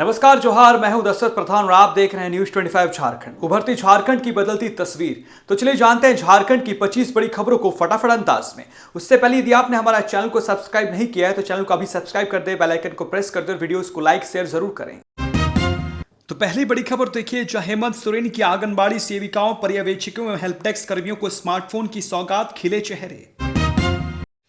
नमस्कार, जोहार। मैं हूं दशरथ प्रधान और आप देख रहे हैं न्यूज 25 झारखंड। उभरती झारखंड की बदलती तस्वीर। तो चलिए जानते हैं झारखंड की 25 बड़ी खबरों को फटाफट अंदाज में। उससे पहले यदि आपने हमारा चैनल को सब्सक्राइब नहीं किया है तो चैनल को अभी सब्सक्राइब कर दे, बेल आइकन को प्रेस कर दे और वीडियोस को लाइक शेयर जरूर करें। तो पहली बड़ी खबर देखिए, जहां हेमंत सोरेन की आंगनबाड़ी सेविकाओं, पर्यवेक्षकों एवं हेल्प डेस्क कर्मियों को स्मार्टफोन की सौगात, खिले चेहरे।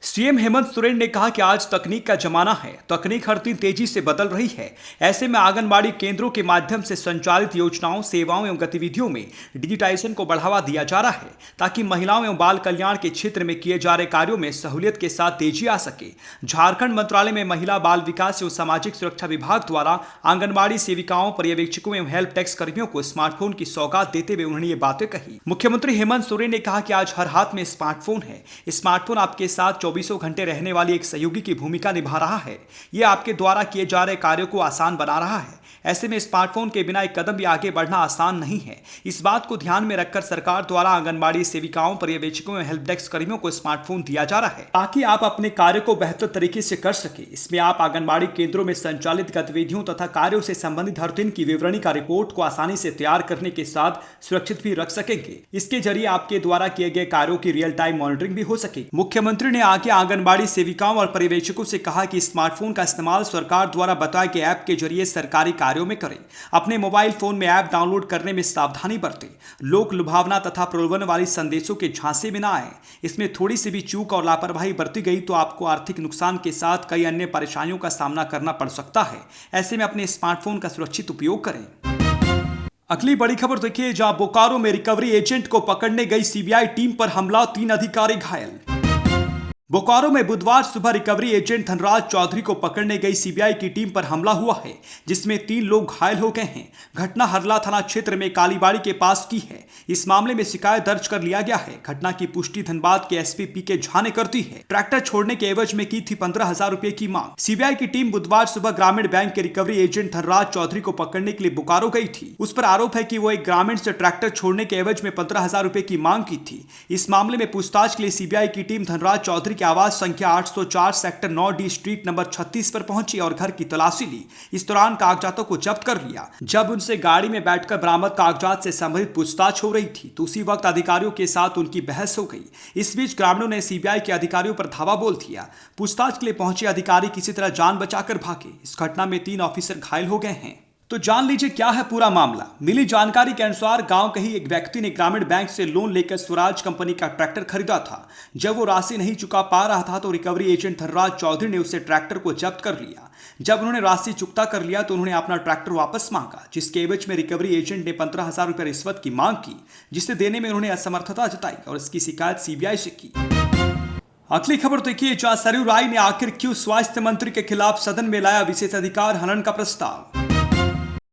सीएम हेमंत सोरेन ने कहा कि आज तकनीक का जमाना है, तकनीक हर दिन तेजी से बदल रही है। ऐसे में आंगनबाड़ी केंद्रों के माध्यम से संचालित योजनाओं, सेवाओं एवं गतिविधियों में डिजिटाइजेशन को बढ़ावा दिया जा रहा है ताकि महिलाओं एवं बाल कल्याण के क्षेत्र में किए जा रहे कार्यों में सहूलियत के साथ तेजी आ सके। झारखंड मंत्रालय में महिला बाल विकास एवं सामाजिक सुरक्षा विभाग द्वारा आंगनबाड़ी सेविकाओं, पर्यवेक्षकों एवं हेल्प डेस्क कर्मियों को स्मार्टफोन की सौगात देते हुए उन्होंने ये बातें कही। मुख्यमंत्री हेमंत सोरेन ने कहा कि आज हर हाथ में स्मार्टफोन है। स्मार्टफोन आपके साथ 24 घंटे रहने वाली एक सहयोगी की भूमिका निभा रहा है। यह आपके द्वारा किए जा रहे कार्यों को आसान बना रहा है। ऐसे में स्मार्टफोन के बिना एक कदम भी आगे बढ़ना आसान नहीं है। इस बात को ध्यान में रखकर सरकार द्वारा आंगनबाड़ी सेविकाओं, पर्यवेक्षकों एवं हेल्प डेस्क कर्मियों को स्मार्टफोन दिया जा रहा है ताकि आप अपने कार्य को बेहतर तरीके से कर सके। इसमें आप आंगनबाड़ी केंद्रों में संचालित गतिविधियों तथा कार्यों से संबंधित हर दिन की विवरणी का रिपोर्ट को आसानी से तैयार करने के साथ सुरक्षित भी रख सकेंगे। इसके जरिए आपके द्वारा किए गए कार्यों की रियल टाइम मॉनिटरिंग भी हो सके। मुख्यमंत्री ने आगे आंगनबाड़ी सेविकाओं और पर्यवेक्षकों से कहा कि स्मार्टफोन का इस्तेमाल सरकार द्वारा बताए गए ऐप के जरिए सरकारी कार्यों में करें। अपने मोबाइल फोन में ऐप डाउनलोड करने में सावधानी बरतें। लोक लुभावना तथा प्रलोभन वाली संदेशों के झांसे में ना आए। इसमें थोड़ी सी भी चूक और लापरवाही बरती गई तो आपको आर्थिक नुकसान के साथ कई अन्य परेशानियों का सामना करना पड़ सकता है। ऐसे में अपने स्मार्टफोन का सुरक्षित उपयोग करें। अगली बड़ी खबर देखिए, जहां बोकारो में रिकवरी एजेंट को पकड़ने गई सीबीआई टीम पर हमला, 3 अधिकारी घायल। बोकारो में बुधवार सुबह रिकवरी एजेंट धनराज चौधरी को पकड़ने गई सीबीआई की टीम पर हमला हुआ है, जिसमें 3 लोग घायल हो गए हैं। घटना हरला थाना क्षेत्र में कालीबाड़ी के पास की है। इस मामले में शिकायत दर्ज कर लिया गया है। घटना की पुष्टि धनबाद के एसपी पीके झा ने कर दी है। ट्रैक्टर छोड़ने के एवज में की थी 15,000 रुपए की मांग। सीबीआई की टीम बुधवार सुबह ग्रामीण बैंक के रिकवरी एजेंट धनराज चौधरी को पकड़ने के लिए बोकारो गई थी। उस पर आरोप है कि वो एक ग्रामीण से ट्रैक्टर छोड़ने के एवज में 15,000 रुपए की मांग की थी। इस मामले में पूछताछ के लिए सीबीआई की टीम धनराज चौधरी के आवास संख्या 804 सेक्टर 9D स्ट्रीट नंबर 36 पर पहुंची और घर की तलाशी ली। इस दौरान कागजातों को जब्त कर लिया। जब उनसे गाड़ी में बैठकर बरामद कागजात से संबंधित पूछताछ हो रही थी तो उसी वक्त अधिकारियों के साथ उनकी बहस हो गई। इस बीच ग्रामीणों ने सीबीआई के अधिकारियों पर धावा बोल दिया। पूछताछ के लिए पहुंचे अधिकारी किसी तरह जान बचाकर भागे। इस घटना में 3 ऑफिसर घायल हो गए हैं। तो जान लीजिए क्या है पूरा मामला। मिली जानकारी के अनुसार गांव के ही एक व्यक्ति ने ग्रामीण बैंक से लोन लेकर स्वराज कंपनी का ट्रैक्टर खरीदा था। जब वो राशि नहीं चुका पा रहा था तो रिकवरी एजेंट धनराज चौधरी ने उसे ट्रैक्टर को जब्त कर लिया। जब उन्होंने राशि चुकता कर लिया तो उन्होंने अपना ट्रैक्टर वापस मांगा, जिसके एवज में रिकवरी एजेंट ने 15,000 रुपये रिश्वत की मांग की, जिसे देने में उन्होंने असमर्थता जताई और इसकी शिकायत सीबीआई से की। अगली खबर देखिए, जहां सरयू राय ने आखिर क्यों स्वास्थ्य मंत्री के खिलाफ सदन में लाया विशेषाधिकार हनन का प्रस्ताव।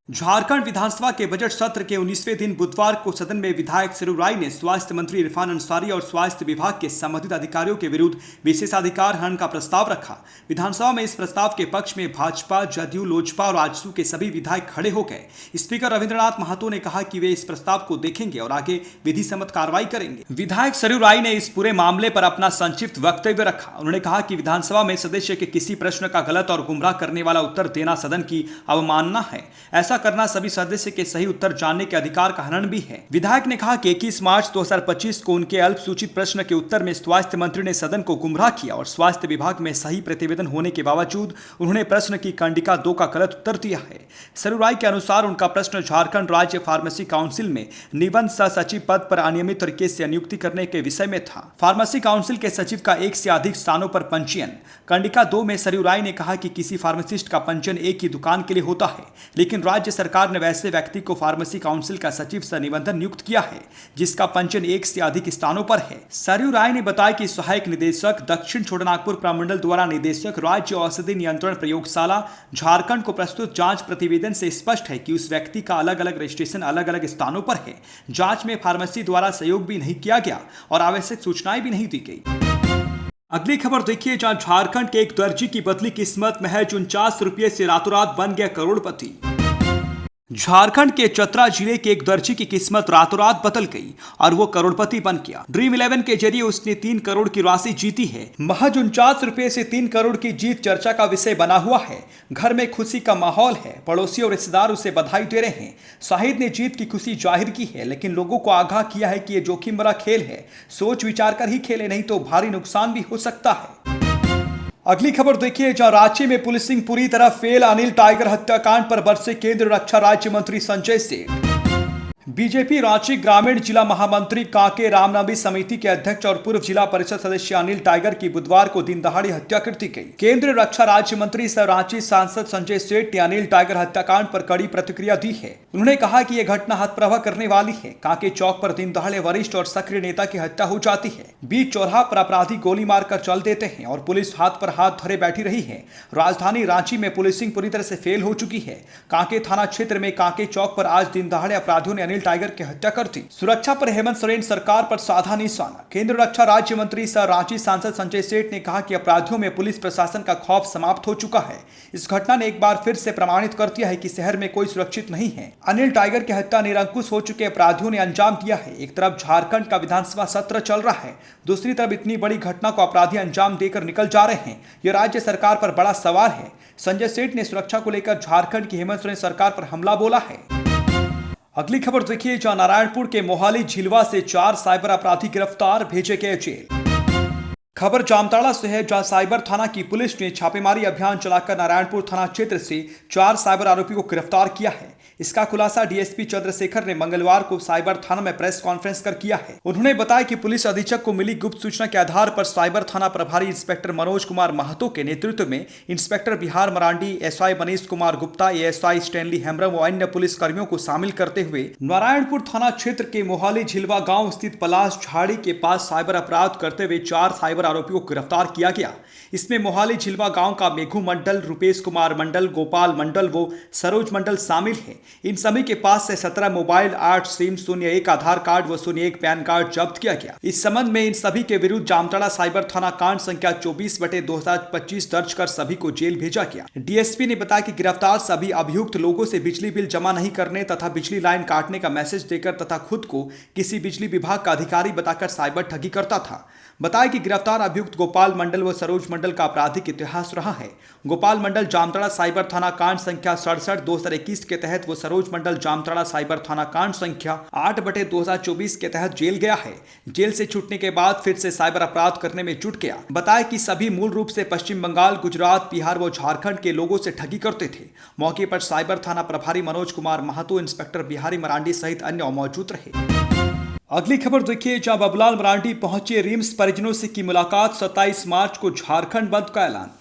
झारखंड विधानसभा के बजट सत्र के 19वें दिन बुधवार को सदन में विधायक सरयू राय ने स्वास्थ्य मंत्री इरफान अंसारी और स्वास्थ्य विभाग के संबंधित अधिकारियों के विरुद्ध विशेषाधिकार हनन का प्रस्ताव रखा। विधानसभा में इस प्रस्ताव के पक्ष में भाजपा, जदयू, लोजपा और आजसू के सभी विधायक खड़े हो गए। स्पीकर रविंद्रनाथ महतो ने कहा कि वे इस प्रस्ताव को देखेंगे और आगे विधि सम्मत कार्रवाई करेंगे। विधायक सरयू राय ने इस पूरे मामले पर अपना संक्षिप्त वक्तव्य रखा। उन्होंने कहा कि विधानसभा में सदस्य के किसी प्रश्न का गलत और गुमराह करने वाला उत्तर देना सदन की अवमानना है। ऐसा करना सभी सदस्य के सही उत्तर जानने के अधिकार का हनन भी है। विधायक ने कहा कि 21 मार्च 2025 को उनके अल्पसूचित प्रश्न के उत्तर में स्वास्थ्य मंत्री ने सदन को गुमराह किया और स्वास्थ्य विभाग में सही प्रतिवेदन होने के बावजूद उन्होंने प्रश्न की कंडिका 2 का गलत उत्तर दिया है। सरयू राय के अनुसार उनका प्रश्न झारखंड राज्य फार्मेसी काउंसिल में निबंध सह सचिव पद पर अनियमित तरीके से नियुक्ति करने के विषय में था। फार्मेसी काउंसिल के सचिव का 1 से अधिक स्थानों पर पंजीयन। कंडिका 2 में सरयू राय ने कहा कि किसी फार्मासिस्ट का पंजीयन एक ही दुकान के लिए होता है, लेकिन राज्य सरकार ने वैसे व्यक्ति को फार्मेसी काउंसिल का सचिव सह निबंधन नियुक्त किया है जिसका पंजीयन 1 से अधिक स्थानों पर है। सरयू राय ने बताया कि सहायक निदेशक दक्षिण छोटानागपुर प्रमंडल द्वारा निदेशक राज्य औषधि नियंत्रण प्रयोगशाला झारखंड को प्रस्तुत जांच प्रतिवेदन से स्पष्ट है कि उस व्यक्ति का अलग अलग रजिस्ट्रेशन अलग अलग स्थानों पर है। जांच में फार्मेसी द्वारा सहयोग भी नहीं किया गया और आवश्यक सूचनाएं भी नहीं दी गई। अगली खबर देखिए, जहां झारखंड के एक दर्जी की बदली किस्मत, महज 49 रुपये से रातों रात बन गया करोड़पति। झारखंड के चतरा जिले के एक दर्जी की किस्मत रातों रात बदल गई और वो करोड़पति बन गया। ड्रीम 11 के जरिए उसने 3 करोड़ की राशि जीती है। महज 49 रुपए से 3 करोड़ की जीत चर्चा का विषय बना हुआ है। घर में खुशी का माहौल है। पड़ोसी और रिश्तेदार उसे बधाई दे रहे हैं। शाहिद ने जीत की खुशी जाहिर की है, लेकिन लोगों को आगाह किया है कि यह जोखिम भरा खेल है। सोच विचार कर ही खेले, नहीं तो भारी नुकसान भी हो सकता है। अगली खबर देखिए, जहां रांची में पुलिसिंग पूरी तरह फेल। अनिल टाइगर हत्याकांड पर बरसे केंद्रीय रक्षा राज्य मंत्री संजय सेठ। बीजेपी रांची ग्रामीण जिला महामंत्री कांके रामनवमी समिति के अध्यक्ष और पूर्व जिला परिषद सदस्य अनिल टाइगर की बुधवार को दिन दहाड़ी हत्या कर दी गई। केंद्रीय रक्षा राज्य मंत्री सह रांची सांसद संजय सेठ ने अनिल टाइगर हत्याकांड पर कड़ी प्रतिक्रिया दी है। उन्होंने कहा कि यह घटना हतप्रभा करने वाली है। कांके चौक पर दिन दहाड़े वरिष्ठ और सक्रिय नेता की हत्या हो जाती है। बीच चौराहा पर अपराधी गोली मारकर चल देते हैं और पुलिस हाथ पर हाथ धरे बैठी रही है। राजधानी रांची में पुलिसिंग पूरी तरह से फेल हो चुकी है। कांके थाना क्षेत्र में कांके चौक पर आज दिन दहाड़े अपराधियों ने टाइगर की हत्या कर दी। सुरक्षा पर हेमंत सोरेन सरकार पर साधा निशाना। केंद्रीय रक्षा राज्य मंत्री सह रांची सांसद संजय सेठ ने कहा कि अपराधियों में पुलिस प्रशासन का खौफ समाप्त हो चुका है। इस घटना ने एक बार फिर से प्रमाणित कर दिया है कि शहर में कोई सुरक्षित नहीं है। अनिल टाइगर की हत्या निरंकुश हो चुके अपराधियों ने अंजाम दिया है। एक तरफ झारखंड का विधानसभा सत्र चल रहा है, दूसरी तरफ इतनी बड़ी घटना को अपराधी अंजाम देकर निकल जा रहे हैं। यह राज्य सरकार पर बड़ा सवाल है। संजय सेठ ने सुरक्षा को लेकर झारखंड की हेमंत सोरेन सरकार पर हमला बोला है। अगली खबर देखिए, जहां नारायणपुर के मोहाली झिलवा से 4 साइबर अपराधी गिरफ्तार, भेजे गए जेल। खबर जामताड़ा से है, जहां साइबर थाना की पुलिस ने छापेमारी अभियान चलाकर नारायणपुर थाना क्षेत्र से 4 साइबर आरोपियों को गिरफ्तार किया है। इसका खुलासा डीएसपी चंद्रशेखर ने मंगलवार को साइबर थाना में प्रेस कॉन्फ्रेंस कर किया है। उन्होंने बताया कि पुलिस अधीक्षक को मिली गुप्त सूचना के आधार पर साइबर थाना प्रभारी इंस्पेक्टर मनोज कुमार महतो के नेतृत्व में inspector Bihar Marandi, SI Manish Kumar Gupta, ASI Stanley Hembram व अन्य पुलिस कर्मियों को शामिल करते हुए नारायणपुर थाना क्षेत्र के मोहाली झिलवा गांव स्थित पलाश झाड़ी के पास साइबर अपराध करते हुए 4 साइबर आरोपियों को गिरफ्तार किया गया। इसमें मोहाली झिलवा गांव का मेघू मंडल, रुपेश कुमार मंडल, गोपाल मंडल व सरोज मंडल शामिल है। इन सभी के पास से 17 मोबाइल, 8 सिम, 01 आधार कार्ड व 01 पैन कार्ड जब्त किया गया। इस संबंध में इन सभी के विरुद्ध जामताड़ा साइबर थाना कांड संख्या 24/2025 दर्ज कर सभी को जेल भेजा गया। डीएसपी ने बताया कि गिरफ्तार सभी अभियुक्त लोगों से बिजली बिल जमा नहीं करने तथा बिजली लाइन काटने का मैसेज देकर तथा खुद को किसी बिजली विभाग का अधिकारी बताकर साइबर ठगी करता था। बताया कि गिरफ्तार अभियुक्त गोपाल मंडल व सरोज मंडल का आपराधिक इतिहास रहा है। गोपाल मंडल जामताड़ा साइबर थाना कांड संख्या 67/2021 के तहत व सरोज मंडल जामताड़ा साइबर थाना कांड संख्या 8/2024 के तहत जेल गया है। जेल से छूटने के बाद फिर से साइबर अपराध करने में जुट गया। बताया कि सभी मूल रूप से पश्चिम बंगाल, गुजरात, बिहार व झारखंड के लोगों से ठगी करते थे। मौके पर साइबर थाना प्रभारी मनोज कुमार महतो, इंस्पेक्टर बिहारी मरांडी सहित अन्य मौजूद रहे। अगली खबर देखिए, जहां बाबूलाल मरांडी पहुंचे रिम्स परिजनों से की मुलाकात, 27 मार्च को झारखंड बंद का ऐलान।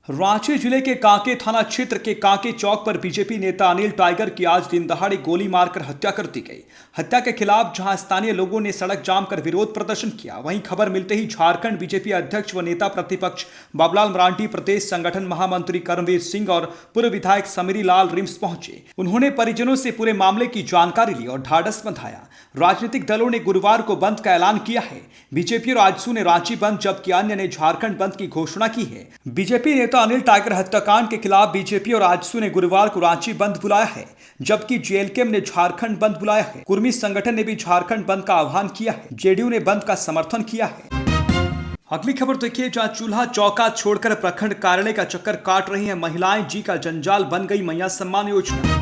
रांची जिले के कांके थाना क्षेत्र के कांके चौक पर बीजेपी नेता अनिल टाइगर की आज दिन दहाड़े गोली मारकर हत्या कर दी गई। हत्या के खिलाफ जहां स्थानीय लोगों ने सड़क जाम कर विरोध प्रदर्शन किया, वहीं खबर मिलते ही झारखंड बीजेपी अध्यक्ष व नेता प्रतिपक्ष बाबूलाल मरांडी, प्रदेश संगठन महामंत्री कर्मवीर सिंह और पूर्व विधायक समीरी लाल रिम्स पहुंचे। उन्होंने परिजनों से पूरे मामले की जानकारी ली और ढाढ़स बंधाया। राजनीतिक दलों ने गुरुवार को बंद का ऐलान किया है। बीजेपी और आजसू ने रांची बंद, जबकि अन्य ने झारखंड बंद की घोषणा की है। बीजेपी नेता अनिल टाइगर हत्याकांड के खिलाफ बीजेपी और आजसू ने गुरुवार को रांची बंद बुलाया है, जबकि जेएलकेएम ने झारखंड बंद बुलाया है। कुर्मी संगठन ने भी झारखंड बंद का आह्वान किया है। जेडीयू ने बंद का समर्थन किया है। अगली खबर देखिए, जहां चूल्हा चौका छोड़कर प्रखंड कार्यालय का चक्कर काट रही हैं महिलाएं, जी का जंजाल बन गई मैया सम्मान योजना।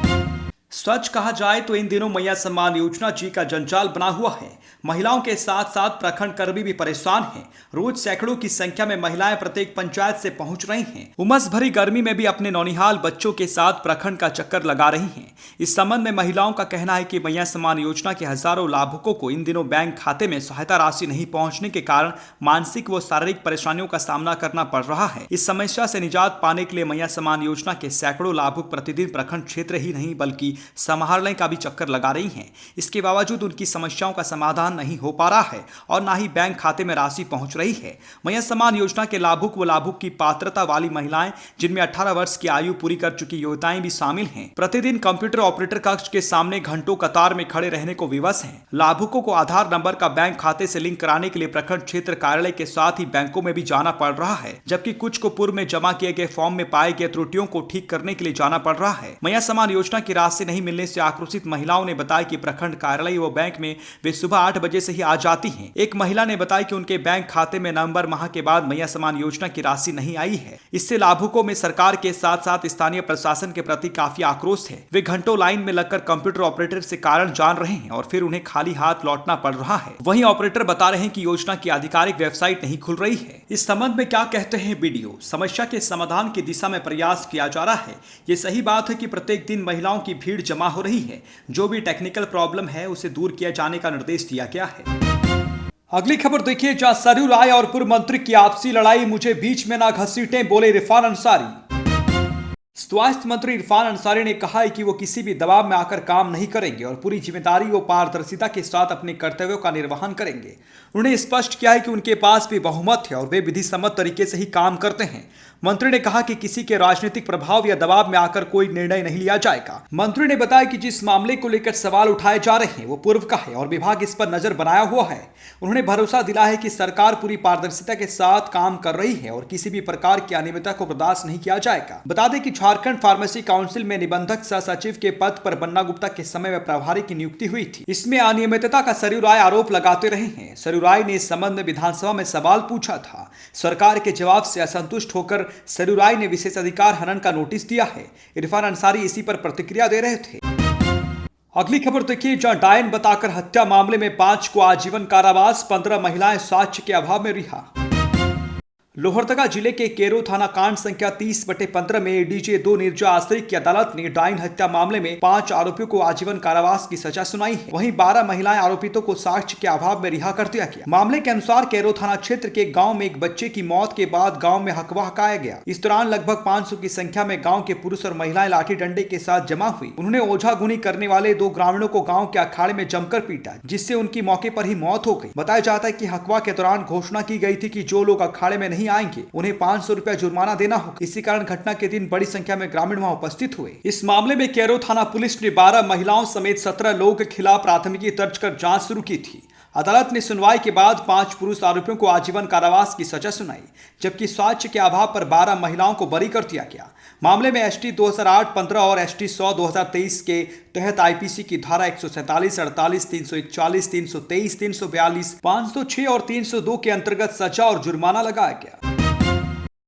सच कहा जाए तो इन दिनों मैया सम्मान योजना जी का जंजाल बना हुआ है। महिलाओं के साथ साथ प्रखंड कर्मी भी परेशान हैं। रोज सैकड़ों की संख्या में महिलाएं प्रत्येक पंचायत से पहुंच रही हैं। उमस भरी गर्मी में भी अपने नौनिहाल बच्चों के साथ प्रखंड का चक्कर लगा रही हैं। इस संबंध में महिलाओं का कहना है कि मैया सम्मान योजना के हजारों लाभुकों को इन दिनों बैंक खाते में सहायता राशि नहीं पहुंचने के कारण मानसिक व शारीरिक परेशानियों का सामना करना पड़ रहा है। इस समस्या से निजात पाने के लिए मैया सम्मान योजना के सैकड़ों लाभुक प्रतिदिन प्रखंड क्षेत्र ही नहीं बल्कि संभालने का भी चक्कर लगा रही हैं। इसके बावजूद उनकी समस्याओं का समाधान नहीं हो पा रहा है और ना ही बैंक खाते में राशि पहुंच रही है। मैया सम्मान योजना के लाभुक व लाभुक की पात्रता वाली महिलाएं, जिनमें 18 वर्ष की आयु पूरी कर चुकी योद्धाएं भी शामिल हैं, प्रतिदिन कंप्यूटर ऑपरेटर कक्ष के सामने घंटों कतार में खड़े रहने को विवश हैं। लाभुकों को आधार नंबर का बैंक खाते से लिंक कराने के लिए प्रखंड क्षेत्र कार्यालय के साथ ही बैंकों में भी जाना पड़ रहा है, जबकि कुछ को पूर्व में जमा किए गए फॉर्म में पाए गए त्रुटियों को ठीक करने के लिए जाना पड़ रहा है। मैया सम्मान योजना की राशि नहीं मिलने से आक्रोशित महिलाओं ने बताया कि प्रखंड कार्यालय व बैंक में वे सुबह 8 बजे से ही आ जाती हैं। एक महिला ने बताया कि उनके बैंक खाते में नवंबर माह के बाद मैया सम्मान योजना की राशि नहीं आई है। इससे लाभुकों में सरकार के साथ साथ स्थानीय प्रशासन के प्रति काफी आक्रोश है। वे घंटों लाइन में लगकर कंप्यूटर ऑपरेटर से कारण जान रहे हैं और फिर उन्हें खाली हाथ लौटना पड़ रहा है। वहीं ऑपरेटर बता रहे हैं कि योजना की आधिकारिक वेबसाइट नहीं खुल रही है। इस संबंध में क्या कहते हैं बीडीओ? समस्या के समाधान की दिशा में प्रयास किया जा रहा है। ये सही बात है कि प्रत्येक दिन महिलाओं की भीड़ जमा हो रही है। जो भी टेक्निकल प्रॉब्लम है उसे दूर किया जाने का निर्देश दिया गया है। अगली खबर देखिए, जहां सरयू राय और पूर्व मंत्री की आपसी लड़ाई, मुझे बीच में ना घसीटें, बोले इरफान अंसारी। स्वास्थ्य मंत्री इरफान अंसारी ने कहा है कि वो किसी भी दबाव में आकर काम नहीं करेंगे और पूरी जिम्मेदारी व पारदर्शिता के साथ अपने कर्तव्यों का निर्वहन करेंगे। उन्होंने स्पष्ट किया है कि उनके पास भी बहुमत है और वे विधि सम्मत तरीके से ही काम करते हैं। मंत्री ने कहा कि किसी के राजनीतिक प्रभाव या दबाव में आकर कोई निर्णय नहीं लिया जाएगा। मंत्री ने बताया कि जिस मामले को लेकर सवाल उठाए जा रहे हैं वो पूर्व का है और विभाग इस पर नजर बनाया हुआ है। उन्होंने भरोसा दिलाया है कि सरकार पूरी पारदर्शिता के साथ काम कर रही है और किसी भी प्रकार की अनियमितता को बर्दाश्त नहीं किया जाएगा। बता दें कि झारखंड फार्मेसी काउंसिल में निबंधक सह सचिव के पद पर बन्ना गुप्ता के समय में प्रभारी की नियुक्ति हुई थी। इसमें अनियमितता का सरयू राय आरोप लगाते रहे हैं। सरयू राय ने इस संबंध में विधानसभा में सवाल पूछा था। सरकार के जवाब से असंतुष्ट होकर सरयू राय ने विशेष अधिकार हनन का नोटिस दिया है। इरफान अंसारी इसी पर प्रतिक्रिया दे रहे थे। अगली खबर देखिए, जहां डायन बताकर हत्या मामले में 5 को आजीवन कारावास, 15 महिलाएं साक्ष्य के अभाव में रिहा। लोहरदगा जिले के केरो थाना कांड संख्या 30/15 में एडीजे 2 निर्जा आश्रय की अदालत ने डाइन हत्या मामले में 5 आरोपियों को आजीवन कारावास की सजा सुनाई है। वहीं 12 महिलाएं आरोपितों को साक्ष्य के अभाव में रिहा कर दिया गया। मामले के अनुसार केरो थाना क्षेत्र के गांव में एक बच्चे की मौत के बाद गांव में हकवा हकाया गया। इस दौरान लगभग 500 की संख्या में गाँव के पुरुष और महिलाएं लाठी डंडे के साथ जमा हुई। उन्होंने ओझागुनी करने वाले 2 ग्रामीणों को गाँव के अखाड़े में जमकर पीटा, जिससे उनकी मौके पर ही मौत हो गई। बताया जाता है कि हकवा के दौरान घोषणा की गई थी कि जो लोग अखाड़े में नहीं आएंगे उन्हें 500 रुपया जुर्माना देना होगा। इसी कारण घटना के दिन बड़ी संख्या में ग्रामीण वहां उपस्थित हुए। इस मामले में केरो थाना पुलिस ने 12 महिलाओं समेत 17 लोगों के खिलाफ प्राथमिकी दर्ज कर जांच शुरू की थी। अदालत ने सुनवाई के बाद 5 पुरुष आरोपियों को आजीवन कारावास की सजा सुनाई, जबकि साक्ष्य के अभाव पर 12 महिलाओं को बरी कर दिया गया। मामले में एसटी 2008-15 और एसटी 100-2023 के तहत आईपीसी की धारा 147, 48, 341, 323, 342, 506 और 302 के अंतर्गत सजा और जुर्माना लगाया गया।